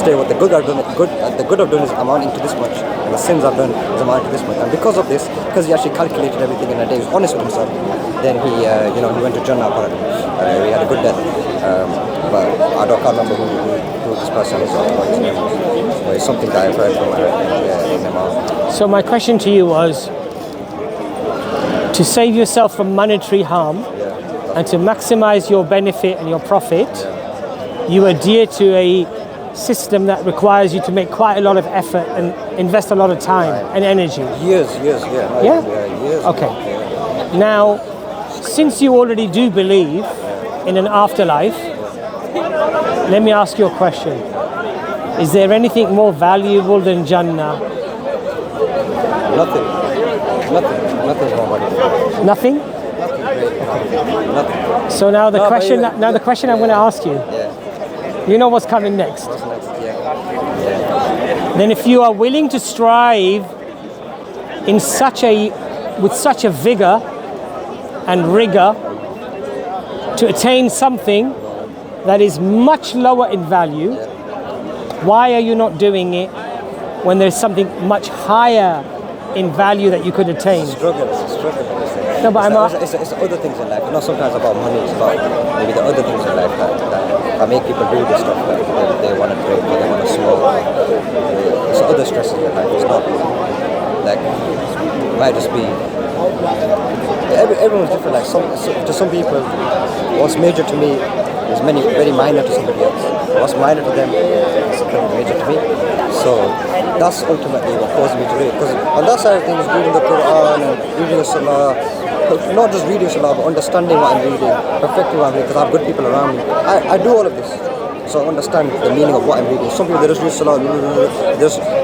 Today, what the good of doing is amounting to this much, and the sins I've done is amounting to this much. And because of this, because he actually calculated everything in a day, he was honest with himself, then he went to Jannah apparently. He had a good death. But I can't remember who this person is or what his name was. But it's something that I've heard from him. So my question to you was, to save yourself from monetary harm and to maximize your benefit and your profit, you adhere to a system that requires you to make quite a lot of effort and invest a lot of time and energy. Years. Years. Okay. Yeah. Now, since you already do believe in an afterlife, let me ask you a question. Is there anything more valuable than Jannah? Nothing more valuable. Nothing? Nothing. So now the question I'm going to ask you. You know what's coming next. What's next? Then if you are willing to strive with such a vigor and rigor to attain something that is much lower in value, why are you not doing it when there's something much higher in value that you could attain? It's a struggle. No, but it's other things in life. Not sometimes about money. It's about maybe the other things in life that make people do this stuff. Like they want to drink, or they want to smoke. It's other stresses in life. It's not like it might just be. Everyone's different. Like to some people, what's major to me is very minor to somebody else. What's minor to them is kind of major to me. So that's ultimately what caused me to do it. Because on that side of things, reading the Quran and reading the Salah, not just reading Salah, but understanding what I'm reading, perfecting what I'm reading, because I have good people around me. I do all of this. So I understand the meaning of what I'm reading. Some people, they just read Salah,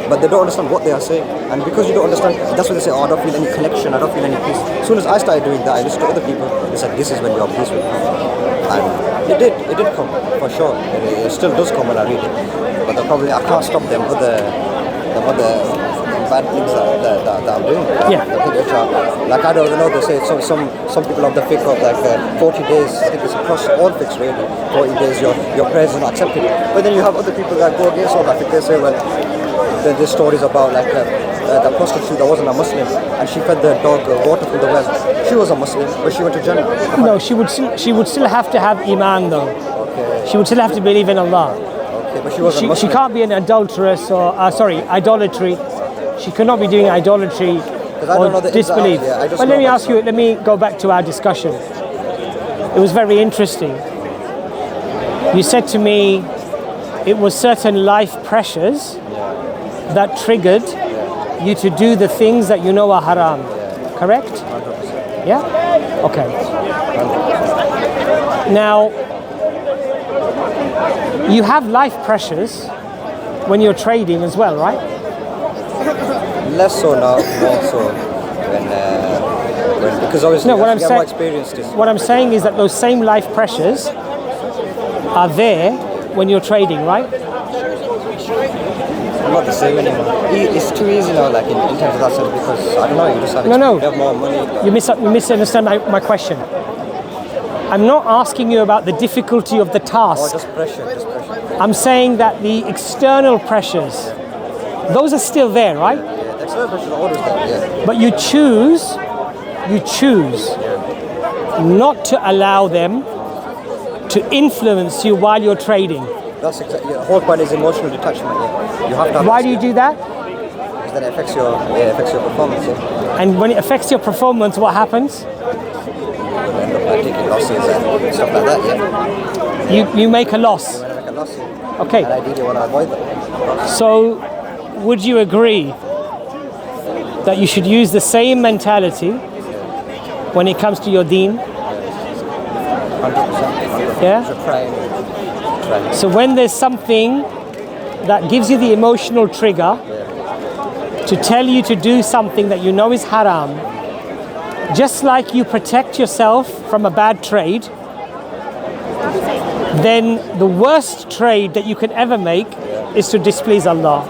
but they don't understand what they are saying. And because you don't understand, that's when they say, oh, I don't feel any connection, I don't feel any peace. As soon as I started doing that, I listened to other people, they said, this is when your peace will come. And it did come, for sure. It still does come when I read it. But I can't stop them other bad things that I'm doing. Yeah. Like I don't know, they say some people have the fiqh of like 40 days, I think it's across all fiqhs really, 40 days your prayers are not accepted. But then you have other people that go against all that. They say, well, there's stories about like the prostitute that wasn't a Muslim and she fed the dog water from the well. She was a Muslim, but she went to Jannah. No, she would still have to have Iman though. Okay. She would still have to believe in Allah. Okay, but she wasn't Muslim. She can't be an adulteress or idolatry. She could not be doing idolatry or disbelief. But let me go back to our discussion. It was very interesting. You said to me it was certain life pressures that triggered you to do the things that you know are haram. Correct? 100%. Yeah? Okay. 100%. Now, you have life pressures when you're trading as well, right? Less so now, more so when because obviously no, you what have I'm to get saying, more experience. What I'm saying is that those same life pressures are there when you're trading, right? Not the same anymore. It's too easy now, like in terms of that sense, because I don't know, you just have No. you have more money. You misunderstand my question. I'm not asking you about the difficulty of the task. Oh, just pressure. I'm saying that the external pressures, those are still there, right? Yeah, the external pressure is always there, yeah. But you choose not to allow them to influence you while you're trading. That's exactly, the whole point is emotional detachment, yeah. You have to have. Why do you do that? Because then it affects your performance, yeah. And when it affects your performance, what happens? You end up like taking losses and stuff like that, yeah. You make a loss. You want to make a loss, yeah. Okay. And ideally you want to avoid that. So, would you agree that you should use the same mentality when it comes to your deen? 100%. Yeah? You should try. So when there's something that gives you the emotional trigger to tell you to do something that you know is haram, just like you protect yourself from a bad trade, then the worst trade that you can ever make is to displease Allah.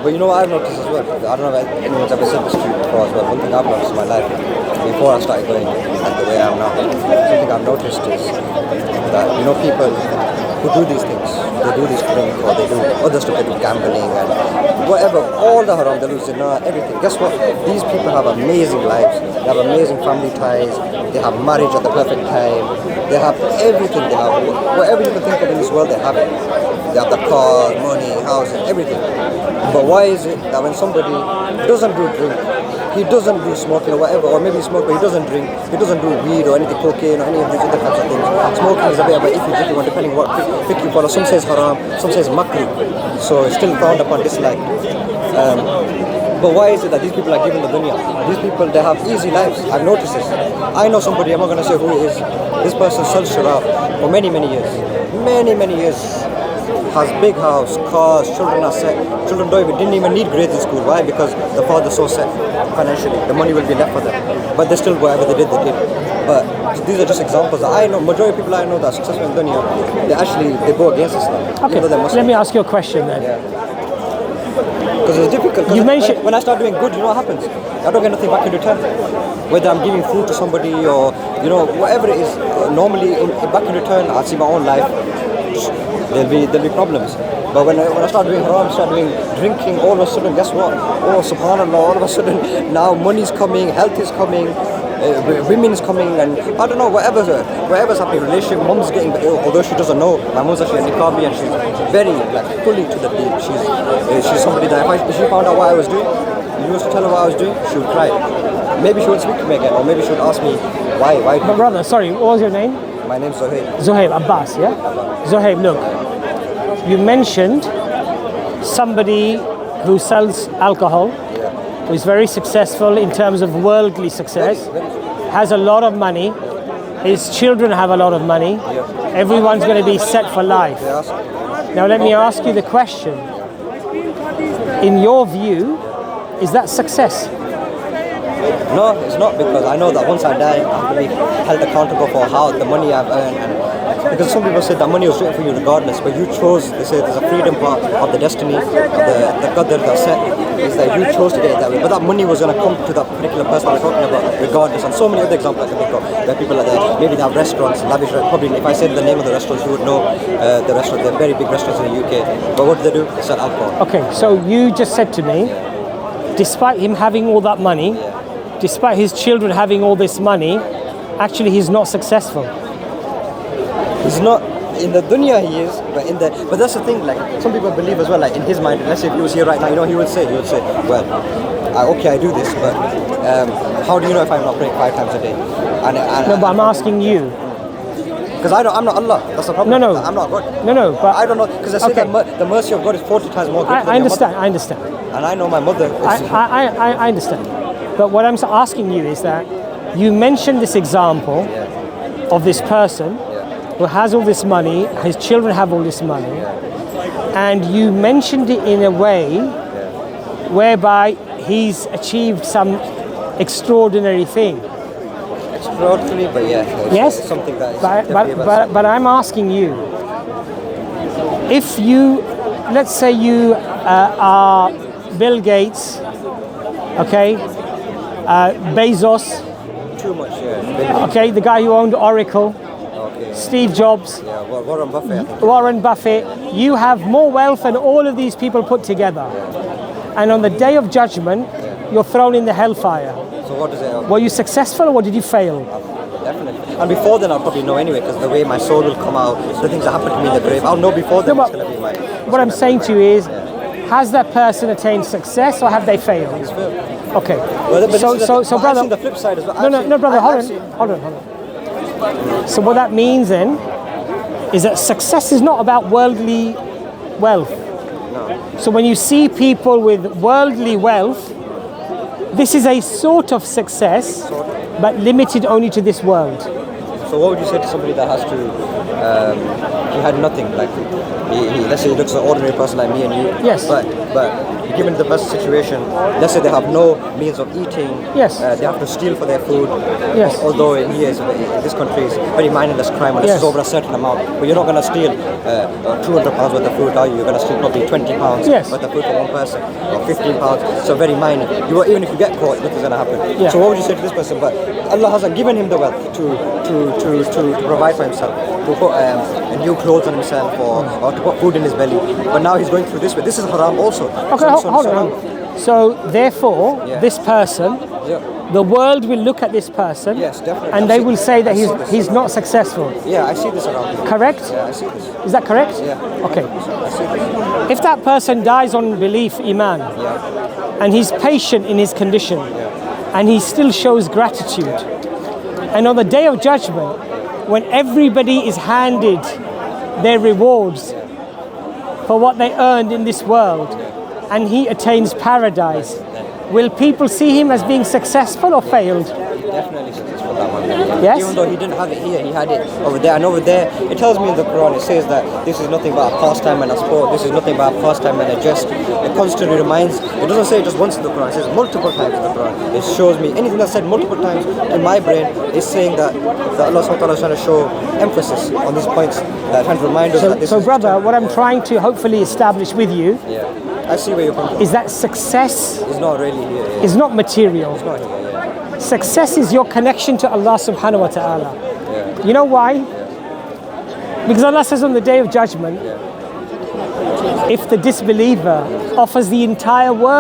But you know what I've noticed as well? I don't know if anyone's ever said this to you before as well. One thing I've noticed in my life, before I started going like the way I am now, something I've noticed is that, you know, people who do these things. They do this drink or they do other stuff, they do gambling and whatever, all the haram, they lose everything. Guess what? These people have amazing lives. They have amazing family ties. They have marriage at the perfect time. They have everything. They have whatever you can think of in this world, they have it. They have the car, money, houses, everything. But why is it that when somebody doesn't do drink, he doesn't do smoking or whatever, or maybe he smokes but he doesn't drink, he doesn't do weed or anything, cocaine or any of these other types of things. Smoking is a bit of an iffy one depending what fiqh you follow. Some says haram, some says makruh, so it's still frowned upon, disliked. But why is it that these people are given the dunya? These people, they have easy lives. I've noticed this. I know somebody, I'm not going to say who it is. This person sells sharab for many, many years. Many years. Has big house, cars, children are set. Children didn't even need grades in school. Why? Because the father's so set financially. The money will be left for them. But they still, whatever they did, they did. But these are just examples. I know, majority of people I know that are successful in dunya, they go against Islam. Okay, let me ask you a question then. Because it's difficult. You mentioned when I start doing good, you know what happens? I don't get nothing back in return. Whether I'm giving food to somebody or, whatever it is, normally back in return, I see my own life. There'll be problems. But when I start doing haram, start doing drinking, all of a sudden, guess what? Oh, subhanallah, all of a sudden, now money's coming, health is coming, women's coming, and I don't know, whatever's happening, relationship, mom's getting ill, although she doesn't know. My mom's actually a niqabi and she's very, fully to the deep. She's somebody that if she found out what I was doing, you used to tell her what I was doing, she would cry. Maybe she would speak to me again, or maybe she would ask me, why? My brother, sorry, what was your name? My name's Zohaib. Zohaib, Abass, yeah? Zohaib, look, you mentioned somebody who sells alcohol, who is very successful in terms of worldly success, has a lot of money, his children have a lot of money, everyone's going to be set for life. Now let me ask you the question. In your view, is that success? No, it's not, because I know that once I die, I'm going to be held accountable for how the money I've earned. And because some people say that money was written for you regardless, but you chose, they say there's a freedom part of the destiny, the qadr that's set, is that you chose to get it that way. But that money was going to come to that particular person we're talking about regardless. And so many other examples I can think of, where people are there, maybe they have restaurants, lavish restaurants. Probably if I said the name of the restaurants, you would know the restaurant. They're very big restaurants in the UK. But what do? They sell alcohol. Okay, so you just said to me, despite him having all that money, despite his children having all this money, actually he's not successful. He's not in the dunya. He is, but that's the thing. Some people believe as well. In his mind, let's say if he was here right now, he would say, well, okay, I do this, but how do you know if I'm not praying 5 times a day? But I'm asking you. Because I'm not Allah. That's the problem. No. I'm not God. No, but I don't know, because I say that the mercy of God is 40 times more greater than your mother. I understand. And I know my mother. I understand. But what I'm asking you is that you mentioned this example of this person who has all this money, his children have all this money, and you mentioned it in a way whereby he's achieved some extraordinary thing. Extraordinary, but yes, something that is but I'm asking you, if you, let's say you are Bill Gates, okay, Bezos, too much, okay, the guy who owned Oracle, Steve Jobs, Warren Buffett, I think. Warren Buffett, you have more wealth than all of these people put together. And on the day of judgment, you're thrown in the hellfire. So what does it? Were you successful or did you fail? Definitely. And before then, I'll probably know anyway, because the way my soul will come out, the things that happen to me in the grave, I'll know before then what's going to be my... What I'm saying to you is, has that person attained success or have they failed? He's failed. Okay. Well, so brother... I've seen the flip side as well. No, brother, hold on. So what that means then is that success is not about worldly wealth. No. So when you see people with worldly wealth, this is a sort of success, but limited only to this world. So what would you say to somebody that has to, he had nothing, he let's say he looks an ordinary person like me and you. Yes. But you're given the best situation. Let's say they have no means of eating. Yes. They have to steal for their food. Yes. Although in this country is very mindless crime, and this is over a certain amount. But you're not going to steal 200 pounds worth of food, are you? You're going to steal probably 20 pounds yes. worth of food for one person, or 15 pounds. So very minor. Even if you get caught, nothing's going to happen. Yeah. So what would you say to this person? But Allah hasn't given him the wealth to provide for himself, to put new clothes on himself, or to put food in his belly. But now he's going through this way. This is haram also. Okay, hold on. So therefore, this person, the world will look at this person, yes, definitely, and they will say that he's not successful. Yeah, I see this around here. Correct? Yeah, I see this. Is that correct? Yeah. Okay. I see this. If that person dies on belief, iman, and he's patient in his condition, and he still shows gratitude, and on the day of judgment, when everybody is handed their rewards for what they earned in this world, and he attains paradise, will people see him as being successful or failed? Definitely successful, that one. Yes? Even though he didn't have it here, he had it over there. And over there, it tells me in the Quran, it says that this is nothing but a pastime and a sport. This is nothing but a pastime and a jest. It constantly reminds, it doesn't say just once in the Quran, it says multiple times in the Quran. It shows me, anything that's said multiple times in my brain is saying that Allah subhanahu wa ta'ala is trying to show emphasis on these points, that trying to remind us that this so is... brother, what I'm trying to hopefully establish with you I see where you're coming from. is that success It's not really here. is not material. It's not here, Success is your connection to Allah subhanahu wa ta'ala. You know why? Because Allah says on the day of judgment, if the disbeliever offers the entire world